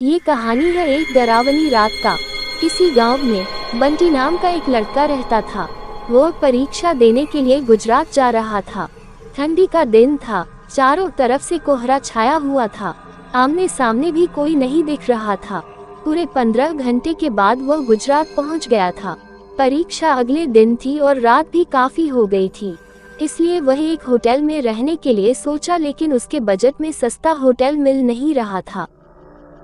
ये कहानी है एक डरावनी रात का। किसी गांव में बंटी नाम का एक लड़का रहता था। वो परीक्षा देने के लिए गुजरात जा रहा था। ठंडी का दिन था, चारों तरफ से कोहरा छाया हुआ था। आमने सामने भी कोई नहीं दिख रहा था। पूरे 15 घंटे के बाद वह गुजरात पहुंच गया था। परीक्षा अगले दिन थी और रात भी काफी हो गई थी, इसलिए वह एक होटल में रहने के लिए सोचा, लेकिन उसके बजट में सस्ता होटल मिल नहीं रहा था।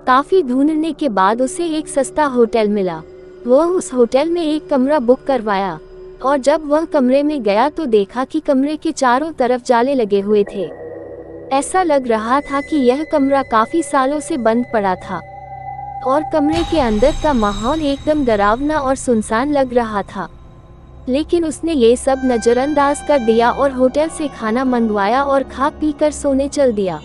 काफी ढूंढने के बाद उसे एक सस्ता होटल मिला। वह उस होटल में एक कमरा बुक करवाया और जब वह कमरे में गया तो देखा कि कमरे के चारों तरफ जाले लगे हुए थे। ऐसा लग रहा था कि यह कमरा काफी सालों से बंद पड़ा था और कमरे के अंदर का माहौल एकदम डरावना और सुनसान लग रहा था। लेकिन उसने ये सब नजरअंदाज कर दिया और होटल से खाना मंगवाया और खा पी कर सोने चल दिया।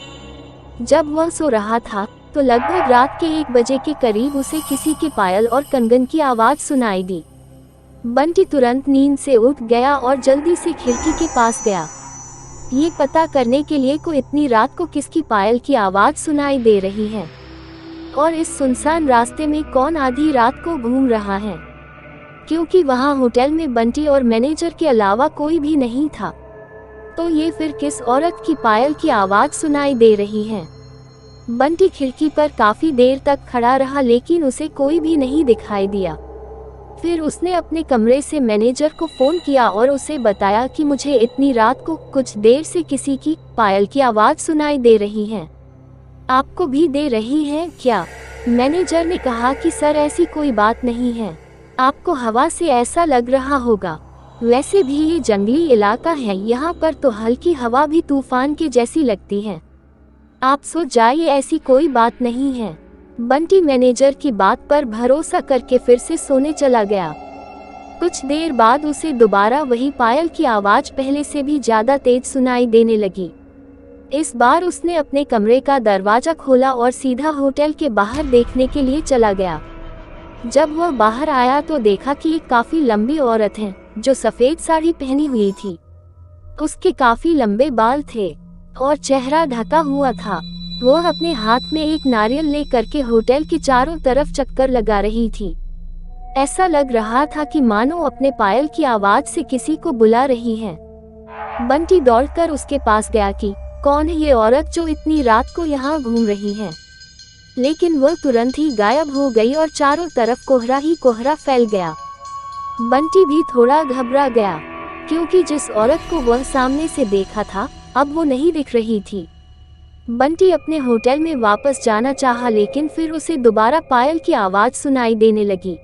जब वह सो रहा था तो लगभग रात के 1 बजे के करीब उसे किसी के पायल और कंगन की आवाज सुनाई दी। बंटी तुरंत नींद से उठ गया और जल्दी से खिड़की के पास गया, ये पता करने के लिए को इतनी रात को किसकी पायल की आवाज सुनाई दे रही है और इस सुनसान रास्ते में कौन आधी रात को घूम रहा है, क्योंकि वहां होटल में बंटी और मैनेजर के अलावा कोई भी नहीं था। तो ये फिर किस औरत की पायल की आवाज सुनाई दे रही है। बंटी खिड़की पर काफी देर तक खड़ा रहा, लेकिन उसे कोई भी नहीं दिखाई दिया। फिर उसने अपने कमरे से मैनेजर को फोन किया और उसे बताया कि मुझे इतनी रात को कुछ देर से किसी की पायल की आवाज सुनाई दे रही है, आपको भी दे रही है क्या? मैनेजर ने कहा कि सर ऐसी कोई बात नहीं है, आपको हवा से ऐसा लग रहा होगा। वैसे भी ये जंगली इलाका है, यहाँ पर तो हल्की हवा भी तूफान के जैसी लगती है, आप सो जाइए, ऐसी कोई बात नहीं है। बंटी मैनेजर की बात पर भरोसा करके फिर से सोने चला गया। कुछ देर बाद उसे दोबारा वही पायल की आवाज पहले से भी ज्यादा तेज सुनाई देने लगी। इस बार उसने अपने कमरे का दरवाजा खोला और सीधा होटल के बाहर देखने के लिए चला गया। जब वह बाहर आया तो देखा कि एक काफी लंबी औरत है जो सफेद साड़ी पहनी हुई थी। उसके काफी लंबे बाल थे और चेहरा ढका हुआ था। वह अपने हाथ में एक नारियल लेकर के होटल के चारों तरफ चक्कर लगा रही थी। ऐसा लग रहा था कि मानो अपने पायल की आवाज से किसी को बुला रही है। बंटी दौड़कर उसके पास गया कि कौन है ये औरत जो इतनी रात को यहाँ घूम रही है, लेकिन वह तुरंत ही गायब हो गई और चारों तरफ कोहरा ही कोहरा फैल गया। बंटी भी थोड़ा घबरा गया, क्योंकि जिस औरत को वह सामने से देखा था अब वो नहीं दिख रही थी। बंटी अपने होटल में वापस जाना चाहा, लेकिन फिर उसे दोबारा पायल की आवाज सुनाई देने लगी।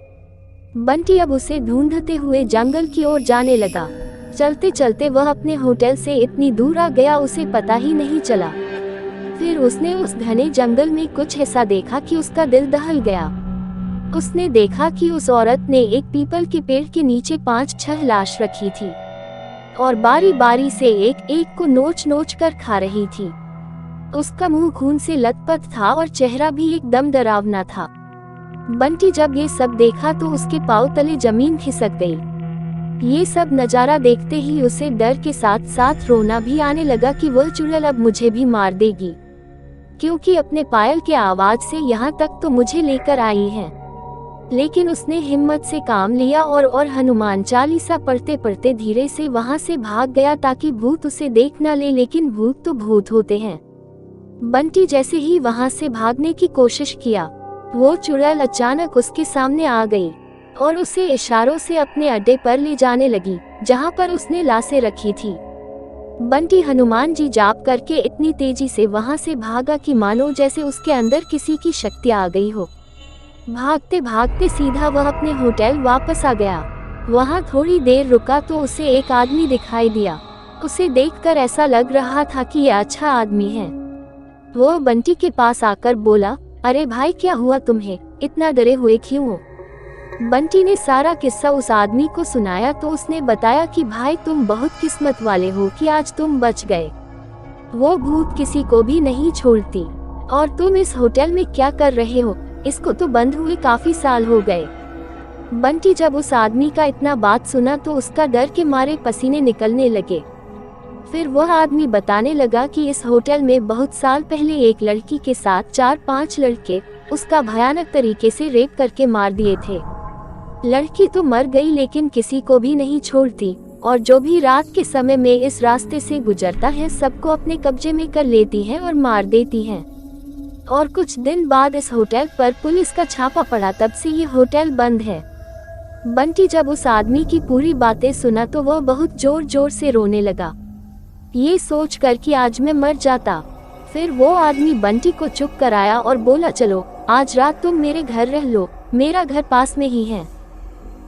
बंटी अब उसे ढूंढते हुए जंगल की ओर जाने लगा। चलते चलते वह अपने होटल से इतनी दूर आ गया उसे पता ही नहीं चला। फिर उसने उस घने जंगल में कुछ ऐसा देखा कि उसका दिल दहल गया। उसने देखा कि उस औरत ने एक पीपल के पेड़ के नीचे 5-6 लाश रखी थी और बारी बारी से एक एक को नोच नोच कर खा रही थी। उसका मुंह खून से लथपथ था और चेहरा भी एकदम डरावना था। बंटी जब ये सब देखा तो उसके पांव तले जमीन खिसक गई। ये सब नजारा देखते ही उसे डर के साथ साथ रोना भी आने लगा कि वह चुड़ैल अब मुझे भी मार देगी, क्योंकि अपने पायल के आवाज से यहाँ तक तो मुझे लेकर आई है। लेकिन उसने हिम्मत से काम लिया और हनुमान चालीसा पढ़ते पढ़ते धीरे से वहां से भाग गया ताकि भूत उसे देख न ले, लेकिन भूत तो भूत होते हैं। बंटी जैसे ही वहां से भागने की कोशिश किया, वो चुड़ैल अचानक उसके सामने आ गई और उसे इशारों से अपने अड्डे पर ले जाने लगी जहां पर उसने लाशें रखी थी। बंटी हनुमान जी जाप करके इतनी तेजी से वहां से भागा कि मानो जैसे उसके अंदर किसी की शक्ति आ गई हो। भागते भागते सीधा वह अपने होटल वापस आ गया। वहां थोड़ी देर रुका तो उसे एक आदमी दिखाई दिया। उसे देखकर ऐसा लग रहा था कि यह अच्छा आदमी है। वो बंटी के पास आकर बोला, अरे भाई क्या हुआ तुम्हें, इतना डरे हुए क्यों हो? बंटी ने सारा किस्सा उस आदमी को सुनाया तो उसने बताया कि भाई तुम बहुत किस्मत वाले हो कि आज तुम बच गए। वो भूत किसी को भी नहीं छोड़ती और तुम इस होटल में क्या कर रहे हो, इसको तो बंद हुए काफी साल हो गए। बंटी जब उस आदमी का इतना बात सुना तो उसका डर के मारे पसीने निकलने लगे। फिर वह आदमी बताने लगा कि इस होटल में बहुत साल पहले एक लड़की के साथ 4-5 लड़के उसका भयानक तरीके से रेप करके मार दिए थे। लड़की तो मर गई लेकिन किसी को भी नहीं छोड़ती और जो भी रात के समय में इस रास्ते से गुजरता है सबको अपने कब्जे में कर लेती है और मार देती है। और कुछ दिन बाद इस होटल पर पुलिस का छापा पड़ा, तब से ये होटल बंद है। बंटी जब उस आदमी की पूरी बातें सुना तो वह बहुत जोर जोर से रोने लगा, ये सोच कर कि आज मैं मर जाता। फिर वो आदमी बंटी को चुप कराया और बोला, चलो आज रात तुम मेरे घर रह लो, मेरा घर पास में ही है,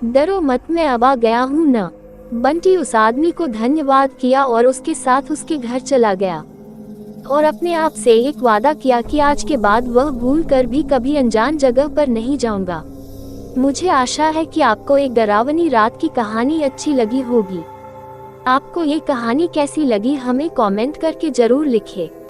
डरो मत, मैं अब आ गया हूँ ना। बंटी उस आदमी को धन्यवाद किया और उसके साथ उसके घर चला गया और अपने आप से एक वादा किया कि आज के बाद वह भूल कर भी कभी अनजान जगह पर नहीं जाऊंगा। मुझे आशा है कि आपको एक डरावनी रात की कहानी अच्छी लगी होगी। आपको ये कहानी कैसी लगी हमें कमेंट करके जरूर लिखें।